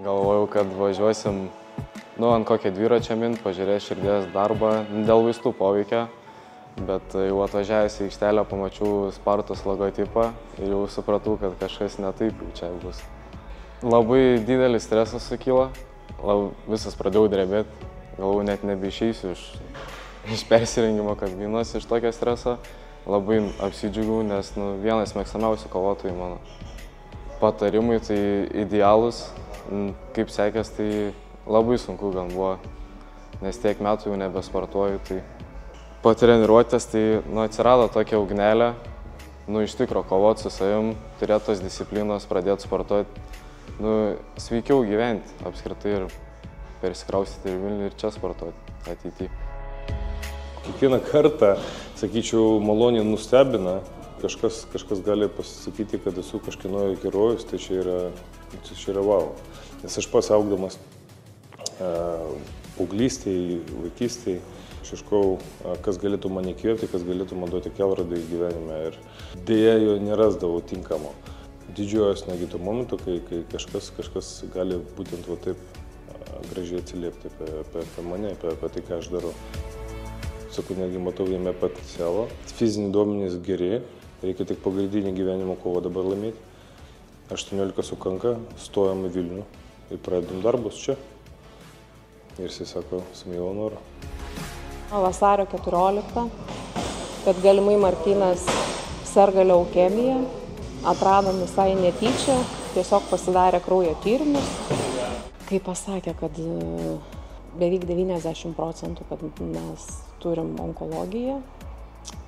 Galvojau, kad važiuosim, ant kokią dviračią mint, pažiūrės širdies darbą dėl vaistų poveikio. Bet jau atvažiavęs į aikštelę pamačiau Spartos logotipą ir jau supratau, kad kažkas ne taip čia bus. Labai didelis stresas sukyla, visas pradėjau drebėti, galvojau net nebeišeisiu iš persirengimo kabinos iš tokio streso. Labai apsidžiaugiau, nes vienas mėgstamiausių kovotojų mano. Patarimai tai idealūs, kaip sekės, tai labai sunku gan buvo, nes tiek metų jau nebesportuoju. Tai po treniruotės tai atsirado tokia ugnelė, iš tikro kovoti su savim, turėti tos disciplinos, pradėti sportuoti, sveikiau gyventi apskritai ir persikraustyti ir Vilnių ir čia sportuoti ateityje. Kiekvieną kartą, sakyčiau, maloniai nustebina, kažkas gali pasakyti, kad esu kažkieno herojus, tai čia yra wow. Nes aš pats augdamas paauglystėj, vaikystėj, aš ieškojau, kas galėtų mane įkvėpti, kas galėtų man duoti kelrodį gyvenime ir dėja jo nerasdavau tinkamo. Didžiuojuosi netgi tuo momentu, kai kažkas gali būtent va taip gražiai atsiliepti apie mane, apie tai, ką aš darau. Sakau, netgi matau jame potencialą. Fiziniai duomenys geri, reikia tik pagrindinį gyvenimo kovą dabar laimėti. 18 sukanka, stojam į Vilnių ir pradedam darbus čia. Ir jisai sako, su mielu noru. Vasario 14, kad galimai Martynas serga leukemija, atradom visai netyčia, tiesiog pasidarė kraujo tyrimus. Kai pasakė, kad beveik 90% kad mes turim onkologiją,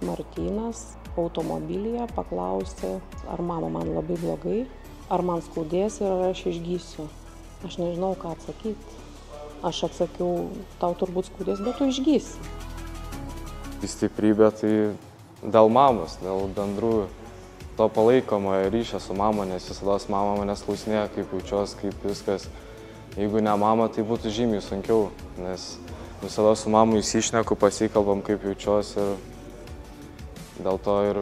Martynas automobilyje paklausė, ar mama man labai blogai, ar man skaudės ir ar aš išgysiu. Aš nežinau, ką atsakyti. Aš atsakiau, tau turbūt skaudės, bet tu išgysi. Stiprybė tai dėl mamos, dėl bendrų to palaikomojo ryšio su mama, nes visada mama manęs klausinėja, kaip jaučiuos, kaip viskas. Jeigu ne mama, tai būtų žymiai sunkiau, nes visada su mamu įsišneku, pasikalbam, kaip jaučiuosi ir dėl to ir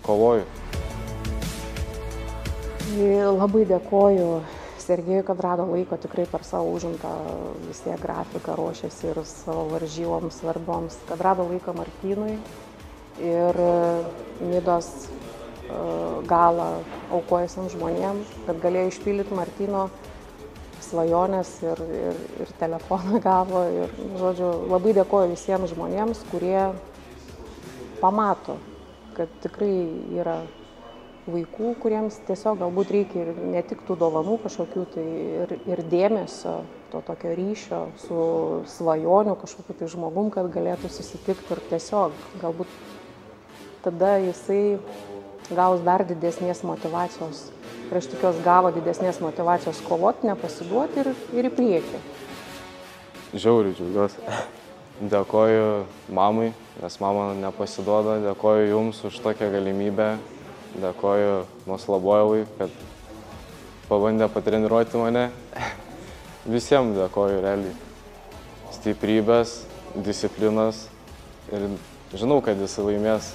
kovoju. Labai dėkoju Sergejui, kad rado laiko tikrai per savo užimtą vis tiek grafiką, ruošiasi ir savo varžyboms svarbioms, kad rado laiką Martynui ir Nidos galą aukojusiems žmonėms, kad galėjo išpildyti Martyno svajonės ir telefoną gavo. Ir, žodžiu, labai dėkoju visiems žmonėms, kurie pamato, kad tikrai yra vaikų, kuriems tiesiog galbūt reikia ir ne tik tų dovanų kažkokių, tai ir dėmesio, to tokio ryšio su svajoniu kažkokiu tai žmogum, kad galėtų susitikti ir tiesiog galbūt tada jisai gaus dar didesnės motyvacijos. Ir aš tikiuosi gavo didesnės motyvacijos kovoti, nepasiduoti ir į priekį. Žiauriai džiaugiuosi. Dėkoju mamai, nes mama nepasiduoda. Dėkoju jums už tokią galimybę. Dėkoju Moslabojevui, kad pabandė patreniruoti mane. Visiems dėkoju realiai. Stiprybės, disciplinos ir žinau, kad jis laimės.